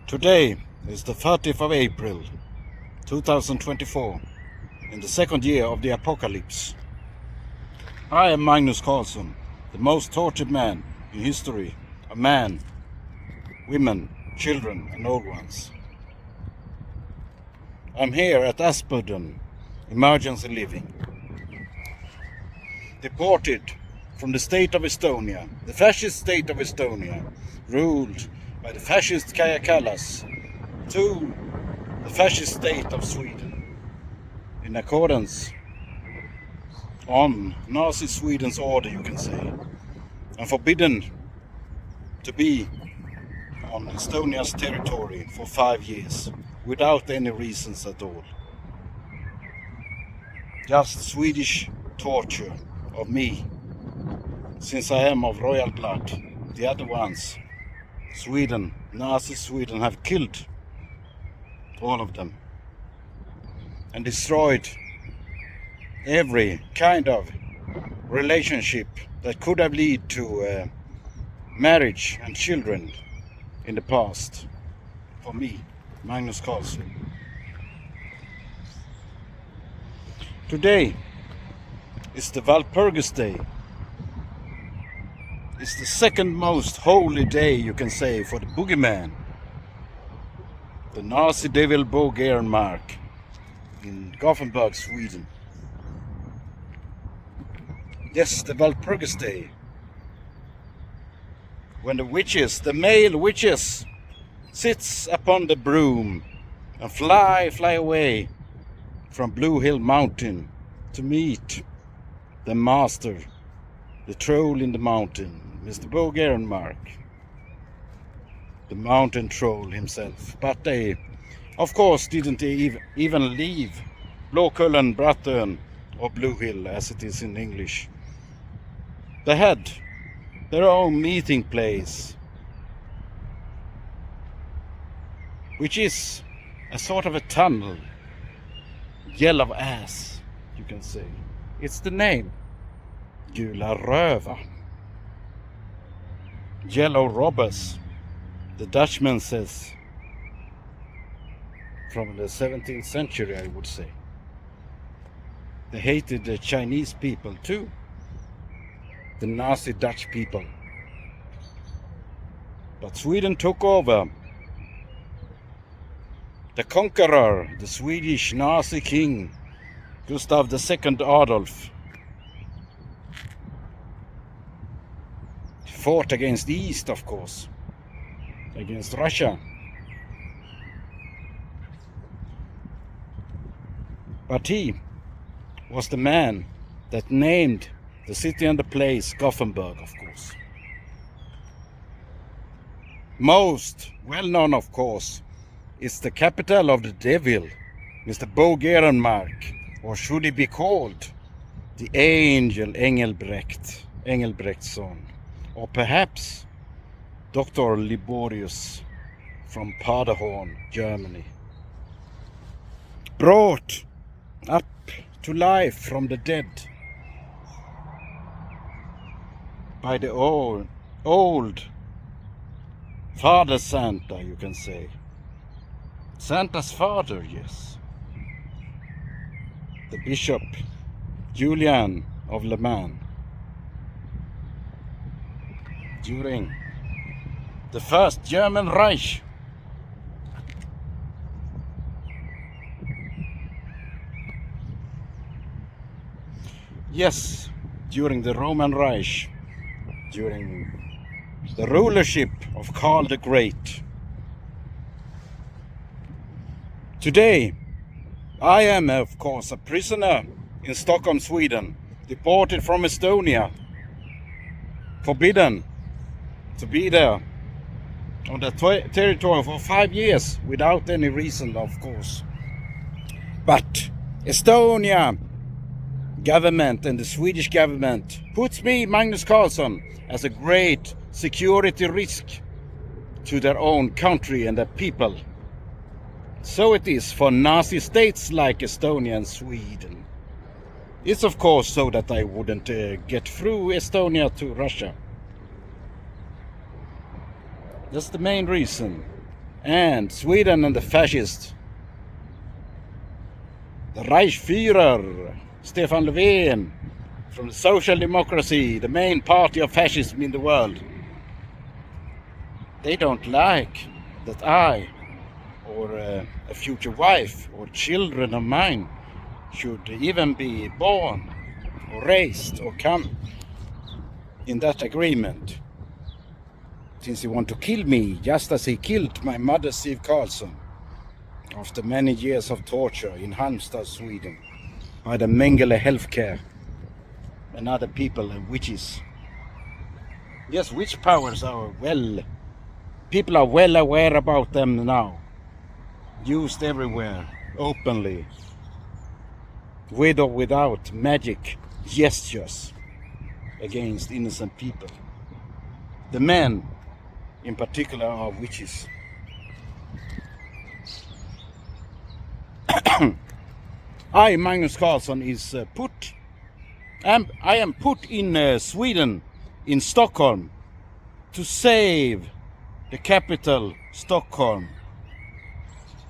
Today is the 30th of April 2024, in the second year of the apocalypse. I am Magnus Carlson, the most tortured man in history, a man, women, children and old ones. I'm here at Aspudden, emergency living. Deported from the state of Estonia, the fascist state of Estonia, ruled by the fascist Kaja Kallas, to the fascist state of Sweden, in accordance on Nazi Sweden's order, you can say, and forbidden to be on Estonia's territory for 5 years, without any reasons at all. Just Swedish torture of me, since I am of royal blood. The other ones, Sweden, Nazi Sweden, have killed all of them and destroyed every kind of relationship that could have led to marriage and children in the past. For me, Magnus Carlson. Today is the WALPURGIS day. It's the second most holy day, you can say, for the boogeyman, the Nazi devil Bo Gernmark in Gothenburg, Sweden. Yes, the WALPURGIS day, when the witches, the male witches, sits upon the broom and fly away from Blue Hill Mountain to meet the master, the troll in the mountain, Mr. Bo Gernmark, the mountain troll himself. But they, of course, didn't even leave Blåkullen, Brattön, or Blue Hill, as it is in English. They had their own meeting place, which is a sort of a tunnel, yellow ass, you can say. It's the name, Gula Röva, yellow robbers, the Dutchman says, from the 17th century, I would say. They hated the Chinese people too, the Nazi Dutch people. But Sweden took over. The conqueror, the Swedish Nazi king, Gustav II Adolf, fought against the East, of course, against Russia. But he was the man that named the city and the place Gothenburg, of course. Most well known, of course, is the capital of the devil, Mr. Bo Gernmark, or should he be called the angel Engelbrecht's son, or perhaps Dr. Liborius from Paderborn, Germany, brought up to life from the dead by the old Father Santa, you can say. Santa's father, yes. The Bishop Julian of Le Mans, during the first German Reich. Yes, during the Roman Reich, during the rulership of Karl the Great. Today, I am, of course, a prisoner in Stockholm, Sweden, deported from Estonia, forbidden to be there on the territory for 5 years without any reason, of course. But Estonia government and the Swedish government puts me, Magnus Carlson, as a great security risk to their own country and their people. So it is for Nazi states like Estonia and Sweden. It's of course so that I wouldn't get through Estonia to Russia. That's the main reason. And Sweden and the fascists, the Reichsführer, Stefan Löfven, from the Social Democracy, the main party of fascism in the world, they don't like that I, or a future wife, or children of mine, should even be born, or raised, or come in that agreement. Since he want to kill me, just as he killed my mother, Siv Karlsson, after many years of torture in Halmstad, Sweden, by the Mengele Healthcare and other people and witches. Yes, witch powers are people are well aware about them now, used everywhere, openly, with or without magic gestures against innocent people. The men, in particular, are witches. I, Magnus Carlsson, I am put in Sweden, in Stockholm, to save the capital, Stockholm,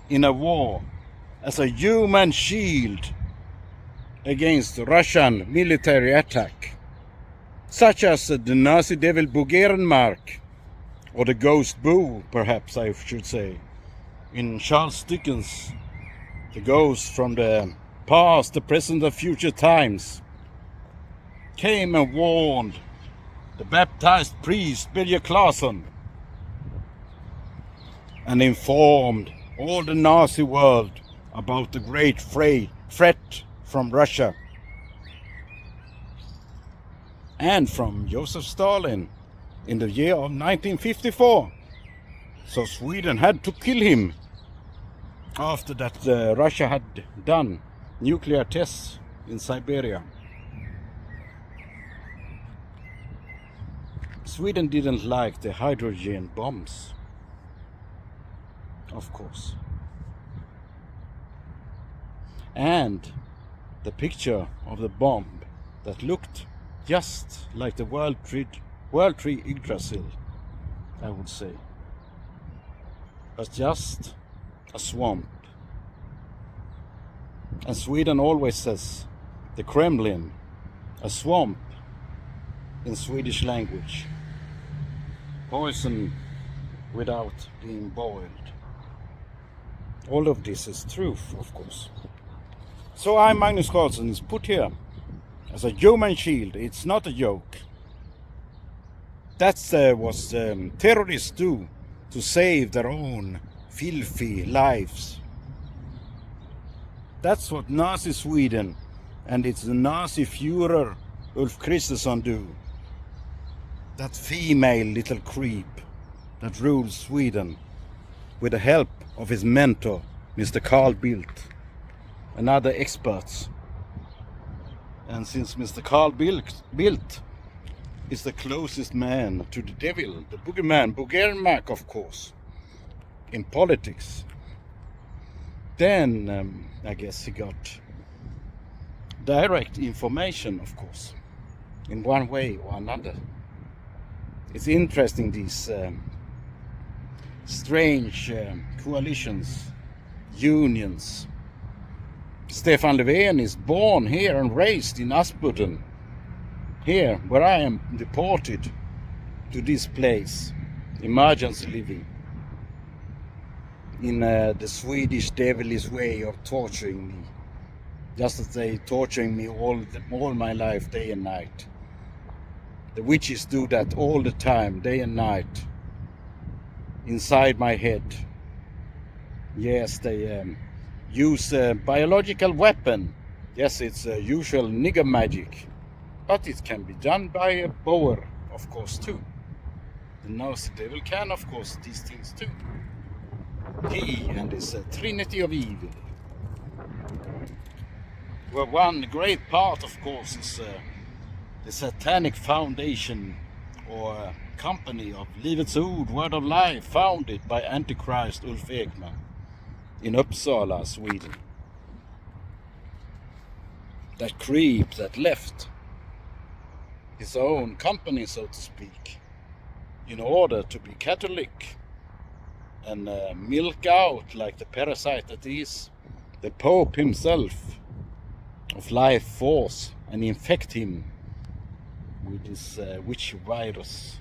in a war as a human shield against Russian military attack, such as the Nazi devil Buggerenmark, or the ghost Boo, perhaps I should say, in Charles Dickens' The Ghost from the Past, the Present and Future Times, came and warned the baptized priest Birger Claesson and informed all the Nazi world about the great threat from Russia and from Joseph Stalin in the year of 1954. So Sweden had to kill him after that Russia had done nuclear tests in Siberia. Sweden didn't like the hydrogen bombs, of course. And the picture of the bomb that looked just like the World Tree Yggdrasil, I would say, was just a swamp. And Sweden always says the Kremlin, a swamp in Swedish language, poison without being boiled. All of this is truth, of course. So I, Magnus Carlsson, is put here as a human shield. It's not a joke. That's what terrorists do to save their own filthy lives. That's what Nazi Sweden and its Nazi Führer Ulf Kristersson do. That female little creep that rules Sweden with the help of his mentor, Mr. Carl Bildt, and other experts. And since Mr. Carl Bildt is the closest man to the devil, the boogeyman, Buggerenmark, of course, in politics, then I guess he got direct information, of course, in one way or another. It's interesting, these strange coalitions, unions. Stefan Löfven is born here and raised in Aspudden, here where I am deported to this place, emergency living, in the Swedish devilish way of torturing me, just as they torturing me all my life, day and night. The witches do that all the time, day and night, inside my head. Yes, they use a biological weapon. Yes, it's usual nigger magic, but it can be done by a bower, of course, too. The Nazi devil can, of course, these things too. He and his trinity of evil. Well, one great part, of course, is the satanic foundation or company of Livets Ord, Word of Life, founded by Antichrist Ulf Ekman in Uppsala, Sweden. That creep that left his own company, so to speak, in order to be Catholic and milk out, like the parasite that is, the Pope himself of life force and infect him with this witch virus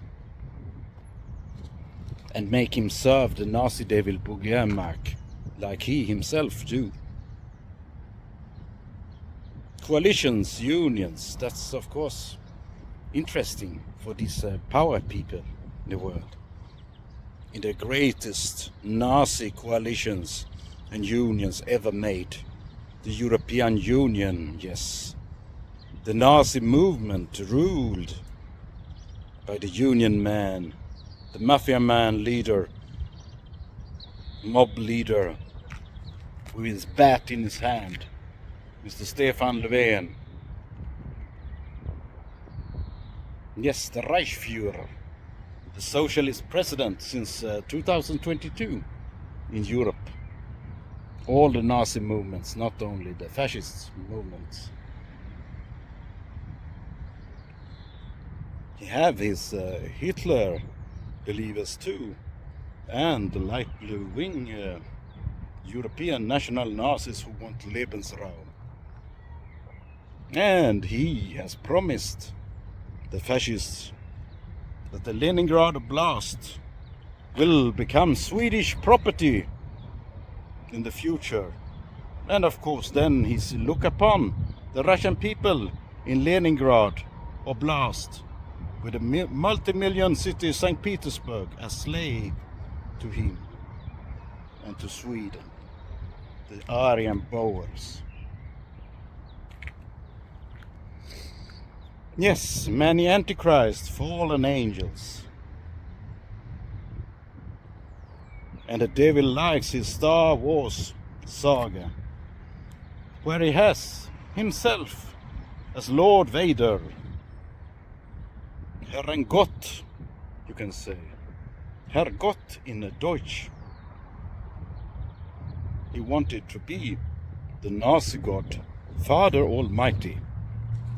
and make him serve the Nazi devil Bogiermark like he himself do. Coalitions, unions, that's of course interesting for these power people in the world. In the greatest Nazi coalitions and unions ever made, the European Union, yes. The Nazi movement ruled by the union man, the mafia man leader, mob leader, with his bat in his hand, Mr. Stefan Löfven. Yes, the Reichsführer, the socialist president since 2022 in Europe. All the Nazi movements, not only the fascist movements. He have his Hitler believers too, and the light blue wing European national Nazis who want Lebensraum. And he has promised the fascists that the Leningrad Oblast will become Swedish property in the future. And of course then he's look upon the Russian people in Leningrad Oblast with a multi-million city St. Petersburg as slave to him and to Sweden, the Aryan Boers. Yes, many antichrists, fallen angels. And the devil likes his Star Wars saga, where he has himself as Lord Vader, Herren Gott, you can say, Herr Gott in Deutsch. He wanted to be the Nazi god, Father Almighty,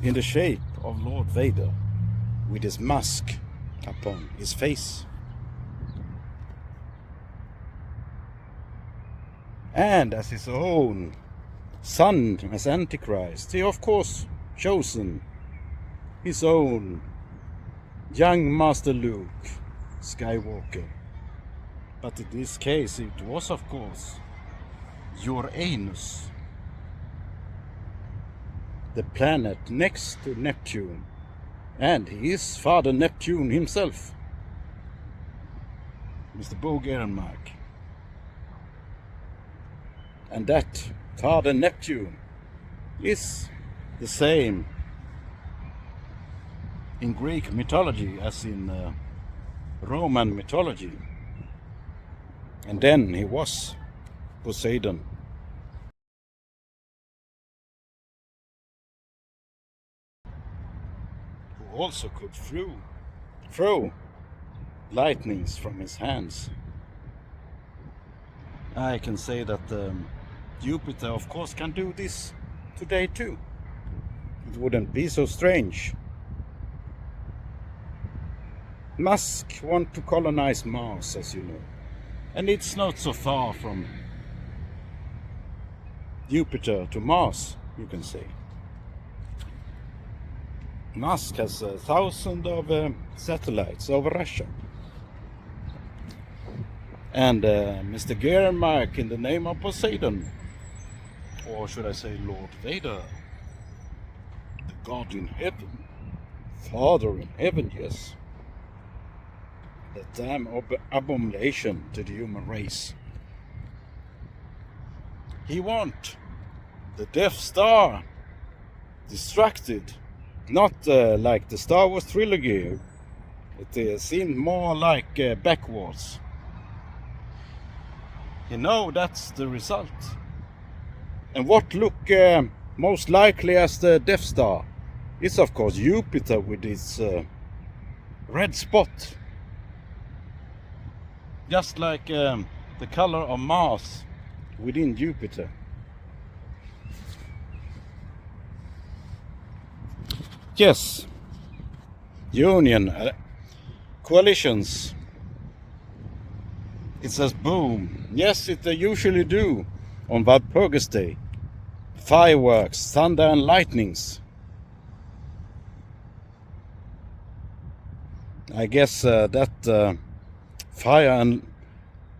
in the shape of Lord Vader, with his mask upon his face. And as his own son, as Antichrist, he of course chosen his own young Master Luke Skywalker. But in this case it was of course Uranus, the planet next to Neptune, and he is Father Neptune himself, Mr. Bogiermark. And that Father Neptune is the same in Greek mythology as in Roman mythology. And then he was Poseidon. Who also could throw lightnings from his hands. I can say that Jupiter of course can do this today too. It wouldn't be so strange. Musk want to colonize Mars, as you know, and it's not so far from Jupiter to Mars, you can say. Musk has 1,000 of satellites over Russia. And Mr. Giermark, in the name of Poseidon, or should I say Lord Vader, the God in heaven, Father in heaven, yes, the damn abomination to the human race. He want the Death Star distracted, not like the Star Wars trilogy. It seemed more like backwards. You know, that's the result. And what look most likely as the Death Star is of course Jupiter with its red spot. Just like the color of Mars within Jupiter. Yes, union, coalitions It says boom. Yes, it they usually do on Walpurgis Day. Fireworks, thunder and lightnings. I guess that fire and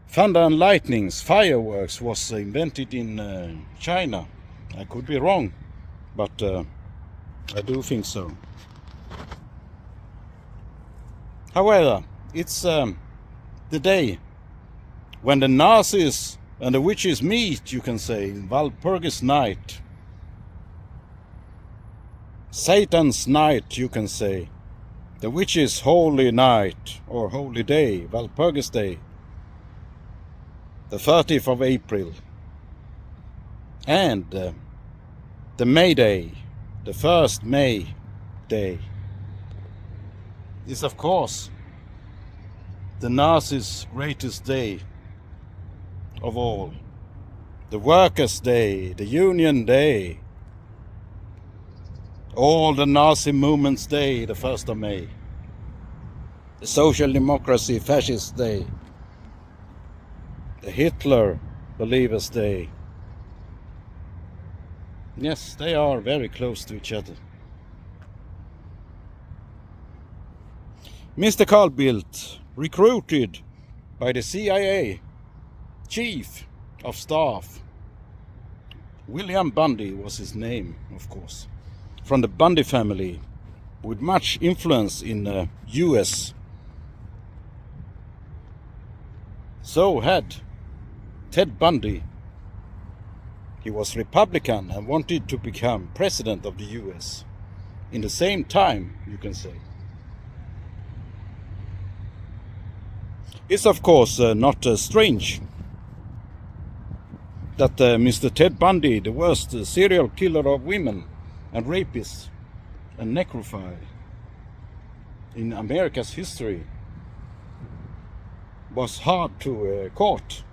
thunder and lightnings, fireworks, was invented in China. I could be wrong, but I do think so. However, it's the day when the Nazis and the witches meet, you can say, in Walpurgis night. Satan's night, you can say. The witches' holy night, or holy day, Walpurgis Day. The 30th of April. And the May Day, the 1st May Day, is of course the Nazis' greatest day of all. The Workers' Day, the Union Day, all the Nazi movement's day, the 1st of May. The Social Democracy Fascist Day. The Hitler Believers' Day. Yes, they are very close to each other. Mr. Carl Bildt, recruited by the CIA Chief of Staff. William Bundy was his name, of course. From the Bundy family, with much influence in US. So had Ted Bundy. He was Republican and wanted to become president of the US. In the same time, you can say. It's of course not strange that Mr. Ted Bundy, the worst serial killer of women and rapist and necrophile in America's history, was hard to caught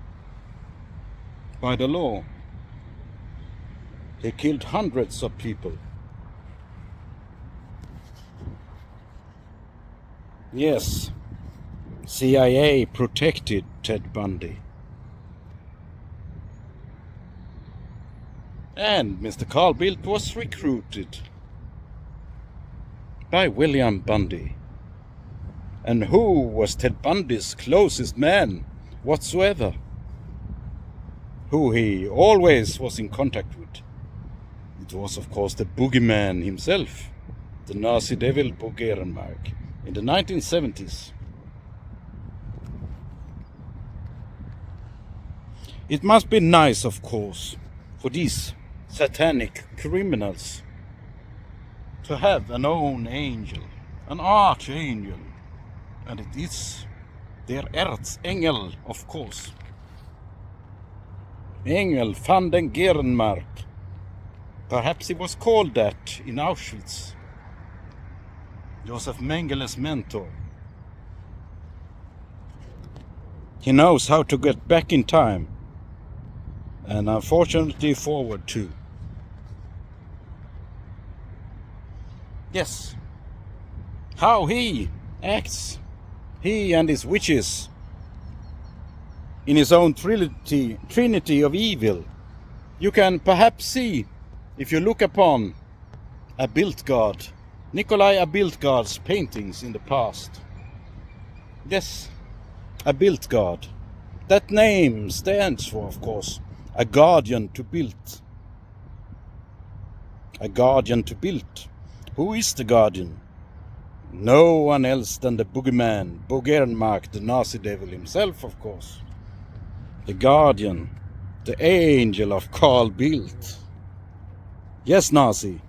by the law. He killed hundreds of people. Yes, CIA protected Ted Bundy. And Mr. Carl Bildt was recruited by William Bundy. And who was Ted Bundy's closest man whatsoever? Who he always was in contact with? It was of course the boogeyman himself, the Nazi devil Bo Ehrenmark, in the 1970s. It must be nice, of course, for these satanic criminals to have an own angel, an archangel, and it is their Erzengel, of course. Engel van den Ehrenmark. Perhaps he was called that in Auschwitz. Josef Mengeles mentor. He knows how to get back in time, and unfortunately forward too. Yes, how he acts, he and his witches, in his own trinity of evil, you can perhaps see if you look upon a Bildtgard, Nikolai Bildtgard's paintings in the past. Yes, a Bildtgard. That name stands for, of course, a guardian to Bildt. A guardian to Bildt. Who is the guardian? No one else than the boogeyman, Bo Ehrenmark, the Nazi devil himself, of course. The guardian, the angel of Carl Bildt. Yes, Nazi.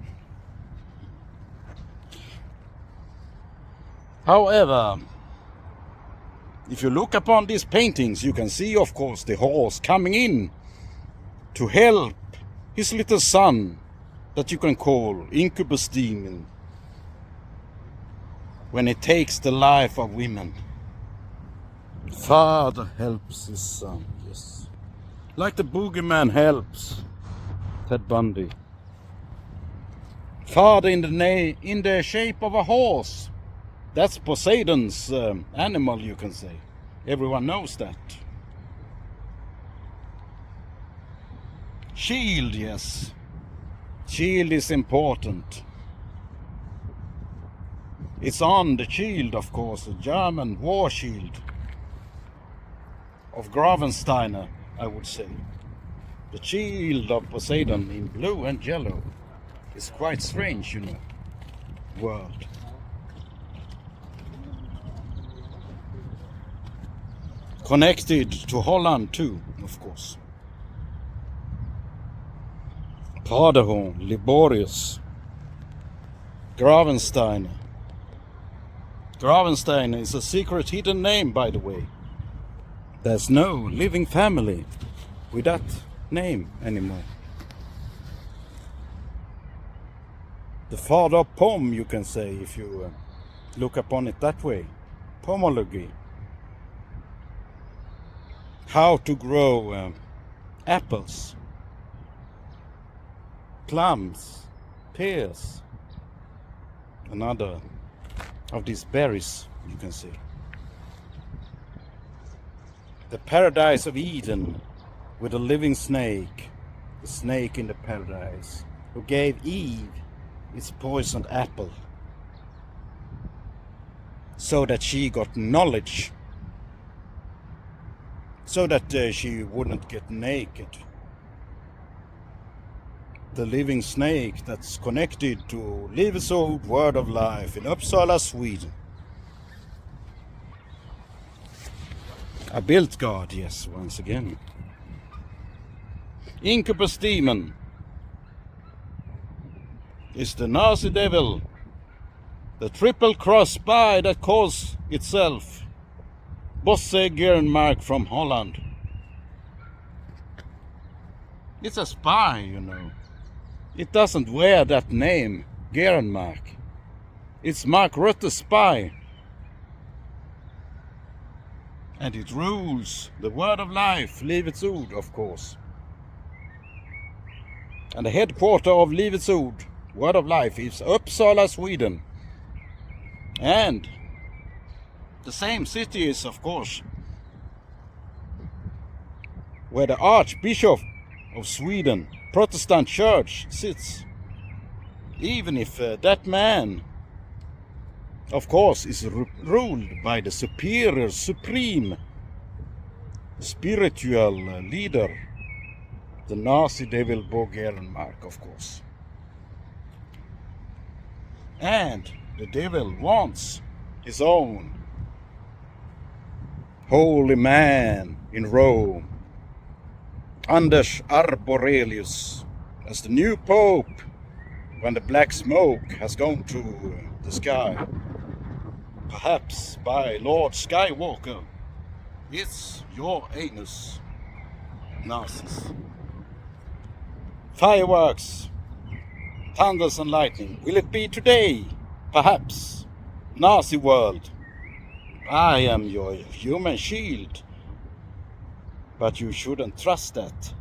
However, if you look upon these paintings, you can see, of course, the horse coming in to help his little son, that you can call incubus demon, when he takes the life of women. Father helps his son, yes. Like the boogeyman helps Ted Bundy. Father in the shape of a horse. That's Poseidon's animal, you can say. Everyone knows that. Shield, yes. Shield is important. It's on the shield, of course, a German war shield of Gravensteiner, I would say. The shield of Poseidon in blue and yellow is quite strange, you know, world. Connected to Holland too, of course. Paderborn, Liborius, Gravensteiner. Gravensteiner is a secret hidden name, by the way. There's no living family with that name anymore. The father of Pom, you can say, if you look upon it that way. Pomology. How to grow apples, plums, pears, another of these berries, you can see. The paradise of Eden with a living snake, the snake in the paradise, who gave Eve its poisoned apple so that she got knowledge, so that she wouldn't get naked. The living snake that's connected to Livets Ord Word of Life in Uppsala, Sweden. A built god, yes, once again. Incubus demon is the Nazi devil, the triple cross spy that calls itself Bosse Gerenmark from Holland. It's a spy, you know. It doesn't wear that name, Gerenmark. It's Mark Rutte's spy. And it rules the Word of Life, Livets Ord, of course. And the headquarter of Livets Ord, Word of Life, is Uppsala, Sweden. And the same city is, of course, where the Archbishop of Sweden, Protestant Church, sits. Even if that man, of course, is ruled by the superior, supreme, spiritual leader, the Nazi devil Bo Gerenmark, of course. And the devil wants his own holy man in Rome, Anders Arborelius, as the new pope when the black smoke has gone to the sky. Perhaps by Lord Skywalker. It's your anus, Nazis. Fireworks, thunders and lightning. Will it be today? Perhaps. Nazi world. I am your human shield. But you shouldn't trust that.